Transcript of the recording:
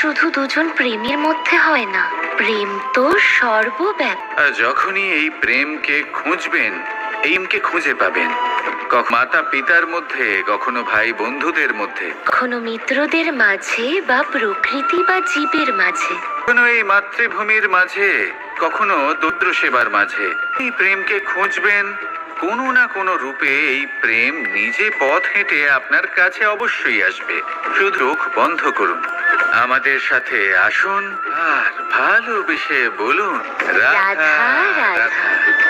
শুধু দুজন প্রেমীর মধ্যে হয় না, প্রেম তো সর্বব্যাপী। আর যখনই এই প্রেমকে খুঁজবেন, এইমকে খুঁজে পাবেন। মাতা পিতার মধ্যে, কখনো ভাই বন্ধুদের মধ্যে, কখনো মিত্রদের মাঝে বা প্রকৃতি বা জীবের মাঝে, কখনো এই মাতৃভূমির মাঝে, কখনো দরিদ্র সেবার মাঝে। এই প্রেমকে খুঁজবেন, কোনো না কোনো রূপে এই প্রেম নিজে পথ হেঁটে আপনার কাছে অবশ্যই আসবে। শুধু চোখ বন্ধ করুন, আমাদের সাথে আসুন আর ভালোবেসে বলুন, রাধা রাধা রাধা। রাধা।